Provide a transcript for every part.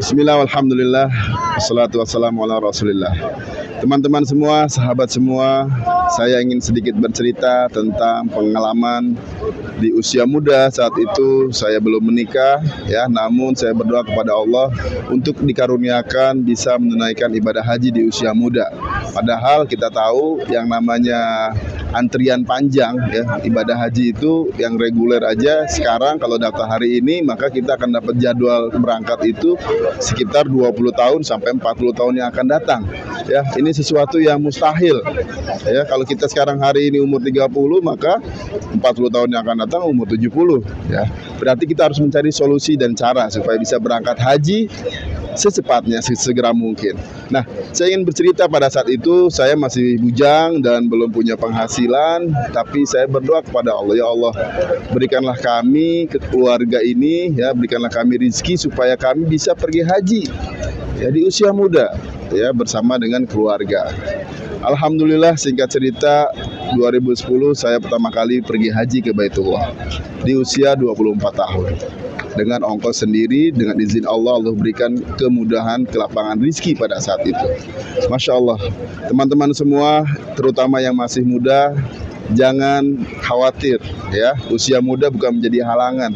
Bismillah, alhamdulillah, wassalatu wassalamu ala rasulillah. Teman-teman semua, sahabat semua, saya ingin sedikit bercerita tentang pengalaman di usia muda. Saat itu saya belum menikah, ya, namun saya berdoa kepada Allah untuk dikaruniakan bisa menunaikan ibadah haji di usia muda. Padahal kita tahu yang namanya antrian panjang, ya, ibadah haji itu yang reguler aja sekarang kalau daftar hari ini maka kita akan dapat jadwal berangkat itu sekitar 20 tahun sampai 40 tahun yang akan datang. Ya, ini sesuatu yang mustahil. Ya, kalau kita sekarang hari ini umur 30, maka 40 tahun yang akan datang umur 70, ya. Berarti kita harus mencari solusi dan cara supaya bisa berangkat haji secepatnya, segera mungkin. Nah, saya ingin bercerita pada saat itu saya masih bujang dan belum punya penghasilan, tapi saya berdoa kepada Allah, ya Allah, berikanlah kami ke keluarga ini, ya, berikanlah kami rezeki supaya kami bisa pergi haji, ya, di usia muda, ya, bersama dengan keluarga. Alhamdulillah, singkat cerita 2010 saya pertama kali pergi haji ke Baitullah di usia 24 tahun. Dengan ongkos sendiri, dengan izin Allah, Allah berikan kemudahan, kelapangan rizki pada saat itu. Masya Allah, teman-teman semua, terutama yang masih muda, jangan khawatir, ya. Usia muda bukan menjadi halangan.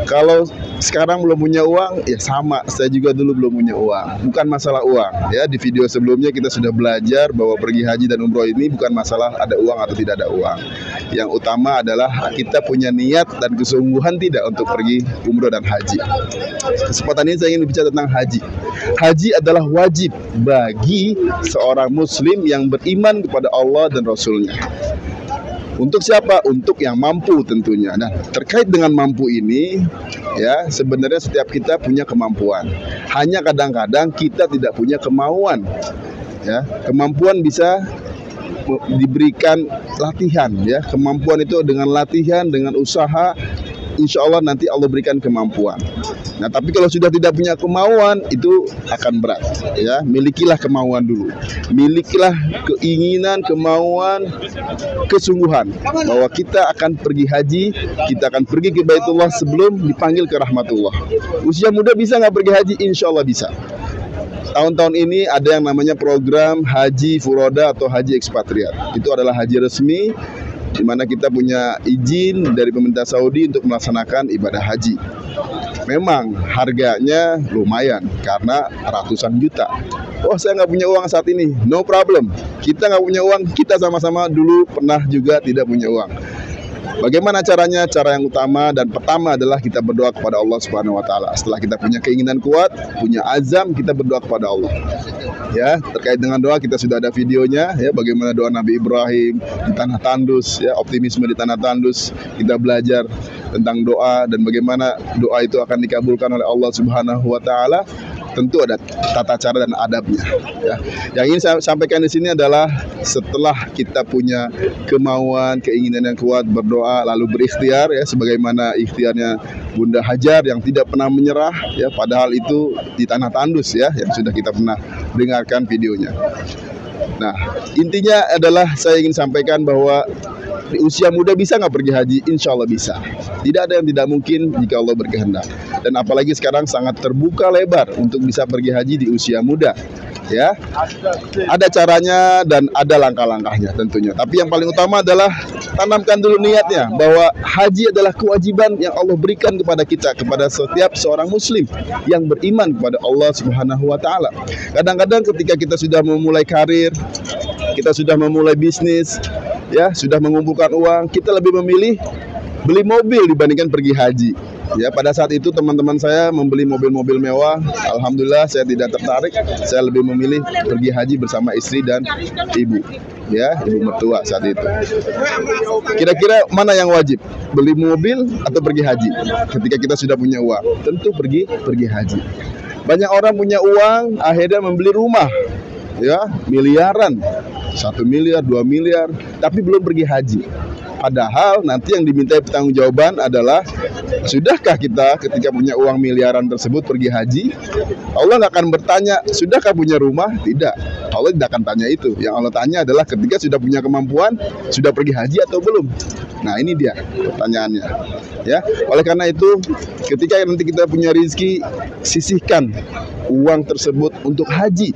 Kalau sekarang belum punya uang, ya sama, saya juga dulu belum punya uang. Bukan masalah uang, ya. Di video sebelumnya kita sudah belajar bahwa pergi haji dan umroh ini bukan masalah ada uang atau tidak ada uang. Yang utama adalah kita punya niat dan kesungguhan tidak untuk pergi umroh dan haji. Kesempatan ini saya ingin berbicara tentang haji. Haji adalah wajib bagi seorang muslim yang beriman kepada Allah dan Rasulnya. Untuk siapa? Untuk yang mampu tentunya. Nah, terkait dengan mampu ini, ya, sebenarnya setiap kita punya kemampuan. Hanya kadang-kadang kita tidak punya kemauan. Ya, kemampuan bisa diberikan latihan, ya. Kemampuan itu dengan latihan, dengan usaha, insya Allah nanti Allah berikan kemampuan. Nah, tapi kalau sudah tidak punya kemauan, itu akan berat, ya. Milikilah kemauan dulu. Milikilah keinginan, kemauan, kesungguhan bahwa kita akan pergi haji, kita akan pergi ke Baitullah sebelum dipanggil ke rahmatullah. Usia muda bisa nggak pergi haji? Insya Allah bisa. Tahun-tahun ini ada yang namanya program haji furoda atau haji ekspatriat. Itu adalah haji resmi di mana kita punya izin dari pemerintah Saudi untuk melaksanakan ibadah haji. Memang harganya lumayan karena ratusan juta. Oh, saya nggak punya uang saat ini, no problem. Kita nggak punya uang, kita sama-sama dulu pernah juga tidak punya uang. Bagaimana caranya? Cara yang utama dan pertama adalah kita berdoa kepada Allah Subhanahu wa taala. Setelah kita punya keinginan kuat, punya azam, kita berdoa kepada Allah. Ya, terkait dengan doa kita sudah ada videonya, ya, bagaimana doa Nabi Ibrahim di tanah tandus, ya, optimisme di tanah tandus. Kita belajar tentang doa dan bagaimana doa itu akan dikabulkan oleh Allah Subhanahu wa taala. Tentu ada tata cara dan adabnya, ya. Yang ingin saya sampaikan di sini adalah setelah kita punya kemauan, keinginan yang kuat, berdoa lalu berikhtiar, ya, sebagaimana ikhtiarnya Bunda Hajar yang tidak pernah menyerah, ya, padahal itu di tanah tandus, ya, yang sudah kita pernah dengarkan videonya. Nah, intinya adalah saya ingin sampaikan bahwa di usia muda bisa nggak pergi haji? Insya Allah bisa. Tidak ada yang tidak mungkin jika Allah berkehendak. Dan apalagi sekarang sangat terbuka lebar untuk bisa pergi haji di usia muda. Ya, ada caranya dan ada langkah-langkahnya tentunya. Tapi yang paling utama adalah tanamkan dulu niatnya bahwa haji adalah kewajiban yang Allah berikan kepada kita, kepada setiap seorang muslim yang beriman kepada Allah Subhanahu wa taala. Kadang-kadang ketika kita sudah memulai karir, kita sudah memulai bisnis, ya, sudah mengumpulkan uang, kita lebih memilih beli mobil dibandingkan pergi haji. Ya, pada saat itu teman-teman saya membeli mobil-mobil mewah. Alhamdulillah saya tidak tertarik. Saya lebih memilih pergi haji bersama istri dan ibu, ya, ibu mertua saat itu. Kira-kira mana yang wajib? Beli mobil atau pergi haji? Ketika kita sudah punya uang, tentu pergi haji. Banyak orang punya uang, akhirnya membeli rumah, ya, miliaran, 1 miliar, 2 miliar, tapi belum pergi haji. Padahal nanti yang dimintai pertanggungjawaban adalah, sudahkah kita ketika punya uang miliaran tersebut pergi haji? Allah nggak akan bertanya, sudahkah punya rumah? Tidak. Allah tidak akan tanya itu. Yang Allah tanya adalah ketika sudah punya kemampuan, sudah pergi haji atau belum? Nah, ini dia pertanyaannya. Ya, oleh karena itu, ketika nanti kita punya rezeki, sisihkan uang tersebut untuk haji,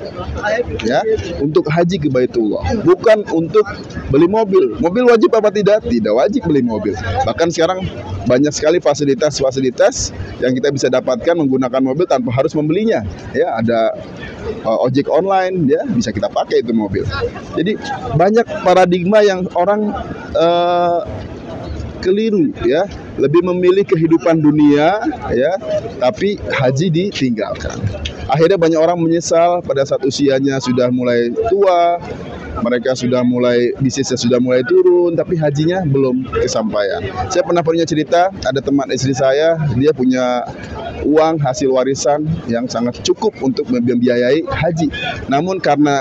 ya, untuk haji ke Baitullah, bukan untuk beli mobil. Mobil wajib apa tidak? Tidak wajib beli mobil. Bahkan sekarang banyak sekali fasilitas-fasilitas yang kita bisa dapatkan menggunakan mobil tanpa harus membelinya. Ya, ada ojek online, ya, bisa kita pakai itu mobil. Jadi banyak paradigma yang orang keliru, ya, lebih memilih kehidupan dunia, ya, tapi haji ditinggalkan. Akhirnya banyak orang menyesal pada saat usianya sudah mulai tua, mereka sudah mulai bisnisnya sudah mulai turun, tapi hajinya belum kesampaian. Saya pernah punya cerita, ada teman istri saya, dia punya uang hasil warisan yang sangat cukup untuk membiayai haji. Namun karena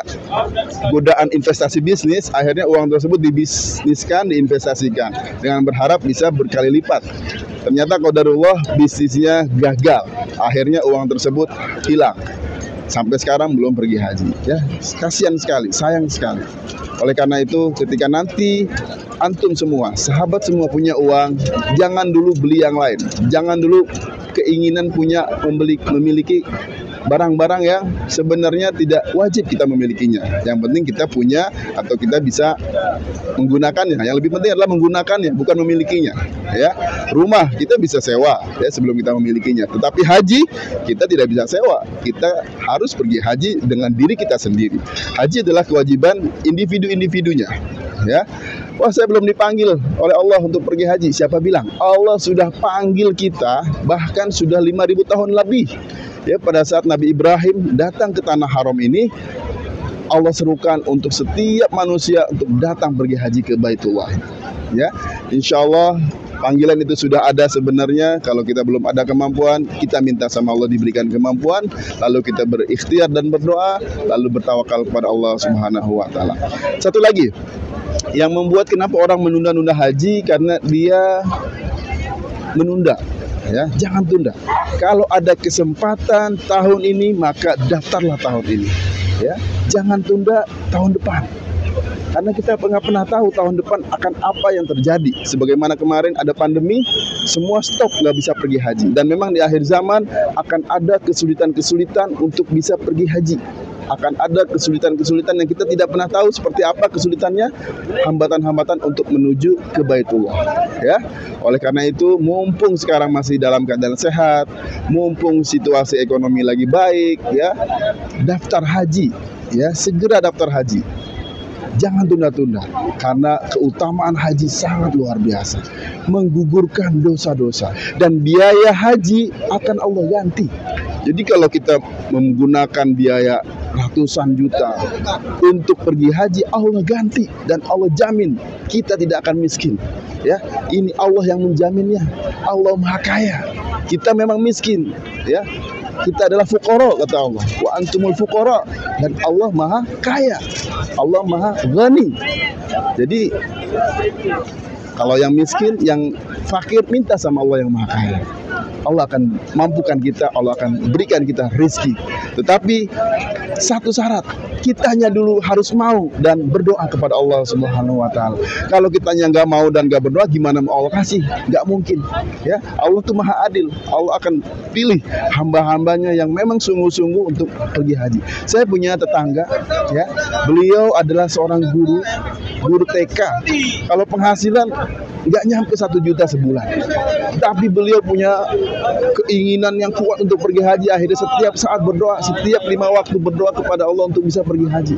godaan investasi bisnis, akhirnya uang tersebut dibisniskan, diinvestasikan dengan berharap bisa berkali lipat. Ternyata qadarullah bisnisnya gagal. Akhirnya uang tersebut hilang. Sampai sekarang belum pergi haji. Ya, kasihan sekali, sayang sekali. Oleh karena itu, ketika nanti antum semua, sahabat semua punya uang, jangan dulu beli yang lain. Jangan dulu keinginan punya memiliki barang-barang yang sebenarnya tidak wajib kita memilikinya. Yang penting kita punya atau kita bisa menggunakannya. Yang lebih penting adalah menggunakannya, bukan memilikinya. Ya, rumah kita bisa sewa, ya, sebelum kita memilikinya. Tetapi haji kita tidak bisa sewa. Kita harus pergi haji dengan diri kita sendiri. Haji adalah kewajiban individu-individunya. Ya, wah, saya belum dipanggil oleh Allah untuk pergi haji. Siapa bilang? Allah sudah panggil kita, bahkan sudah 5.000 tahun lebih. Ya, pada saat Nabi Ibrahim datang ke tanah haram ini, Allah serukan untuk setiap manusia untuk datang pergi haji ke Baitullah. Ya, insya Allah panggilan itu sudah ada sebenarnya. Kalau kita belum ada kemampuan, kita minta sama Allah diberikan kemampuan, lalu kita berikhtiar dan berdoa, lalu bertawakal kepada Allah Subhanahu wa taala. Satu lagi yang membuat kenapa orang menunda-nunda haji, karena dia menunda. Ya, jangan tunda. Kalau ada kesempatan tahun ini, maka daftarlah tahun ini. Ya, jangan tunda tahun depan. Karena kita nggak pernah tahu tahun depan akan apa yang terjadi. Sebagaimana kemarin ada pandemi, semua stop, nggak bisa pergi haji. Dan memang di akhir zaman akan ada kesulitan-kesulitan untuk bisa pergi haji. Akan ada kesulitan-kesulitan yang kita tidak pernah tahu seperti apa kesulitannya, hambatan-hambatan untuk menuju ke Baitullah. Ya, oleh karena itu, mumpung sekarang masih dalam keadaan sehat, mumpung situasi ekonomi lagi baik, ya, daftar haji, ya, segera daftar haji. Jangan tunda-tunda, karena keutamaan haji sangat luar biasa, menggugurkan dosa-dosa, dan biaya haji akan Allah ganti. Jadi kalau kita menggunakan biaya ratusan juta untuk pergi haji, Allah ganti dan Allah jamin kita tidak akan miskin. Ya, ini Allah yang menjaminnya. Allah Maha Kaya. Kita memang miskin, ya. Kita adalah fuqara, kata Allah. Wa antumul fuqara, dan Allah Maha Kaya. Allah Maha Ghani. Jadi kalau yang miskin, yang fakir, minta sama Allah yang Maha Kaya. Allah akan mampukan kita, Allah akan berikan kita rezeki. Tetapi satu syarat, kitanya dulu harus mau dan berdoa kepada Allah Subhanahu wa taala. Kalau kitanya nggak mau dan nggak berdoa, gimana mau Allah kasih? Nggak mungkin. Ya, Allah tuh Maha Adil. Allah akan pilih hamba-hambanya yang memang sungguh-sungguh untuk pergi haji. Saya punya tetangga, ya, beliau adalah seorang guru TK. Kalau penghasilan nggak nyampe 1 juta sebulan, tapi beliau punya keinginan yang kuat untuk pergi haji. Akhirnya setiap saat berdoa, setiap 5 waktu berdoa kepada Allah untuk bisa pergi haji.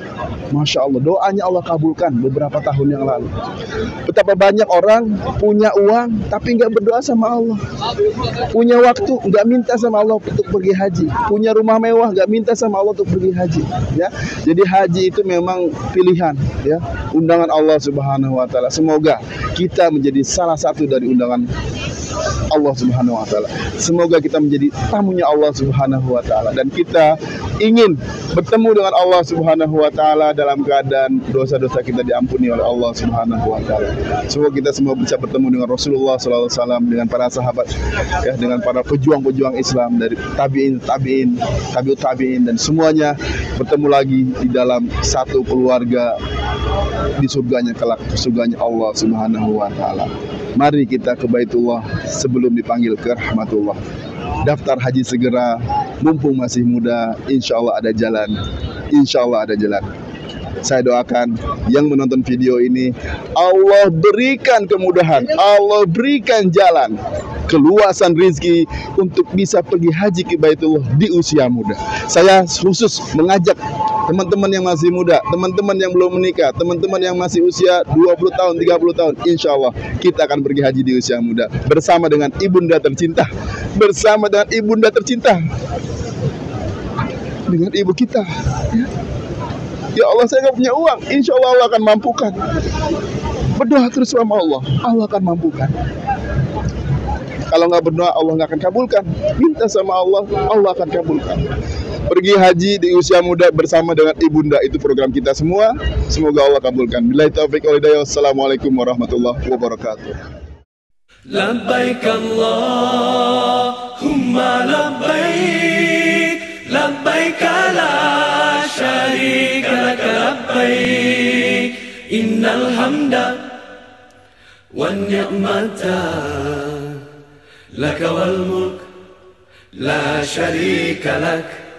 Masya Allah, doanya Allah kabulkan beberapa tahun yang lalu. Betapa banyak orang punya uang tapi nggak berdoa sama Allah, punya waktu nggak minta sama Allah untuk pergi haji, punya rumah mewah nggak minta sama Allah untuk pergi haji. Ya, jadi haji itu memang pilihan, ya, undangan Allah Subhanahu wa taala. Semoga kita menjadi salah satu dari undangan Allah Subhanahu wa taala. Semoga kita menjadi tamunya Allah Subhanahu wa taala, dan kita ingin bertemu dengan Allah Subhanahu wa taala dalam keadaan dosa-dosa kita diampuni oleh Allah Subhanahu wa taala. Semoga kita semua bisa bertemu dengan Rasulullah sallallahu alaihi wasallam, dengan para sahabat, ya, dengan para pejuang-pejuang Islam dari tabi'in, tabi'ut tabi'in, dan semuanya bertemu lagi di dalam satu keluarga di surganya kelak, surganya Allah Subhanahu wa taala. Mari kita ke Baitullah sebelum dipanggil ke rahmatullah. Daftar haji segera, mumpung masih muda, insya Allah ada jalan. Insya Allah ada jalan. Saya doakan yang menonton video ini, Allah berikan kemudahan, Allah berikan jalan, keluasan rezeki untuk bisa pergi haji ke Baitullah di usia muda. Saya khusus mengajak teman-teman yang masih muda, teman-teman yang belum menikah, teman-teman yang masih usia 20 tahun, 30 tahun, insya Allah kita akan pergi haji di usia muda bersama dengan ibunda tercinta, bersama dengan ibunda tercinta, dengan ibu kita. Ya Allah, saya nggak punya uang, insya Allah Allah akan mampukan. Berdoa terus sama Allah, Allah akan mampukan. Kalau nggak berdoa, Allah nggak akan kabulkan. Minta sama Allah, Allah akan kabulkan. Pergi haji di usia muda bersama dengan ibunda, itu program kita semua. Semoga Allah kabulkan. Billahi taufiq wal hidayah. Assalamualaikum warahmatullahi wabarakatuh. Labbaik Allahumma labbaik, labbaik la syarika lak labbaik, innal hamda wan ni'mata laka wal mulk la syarika lak.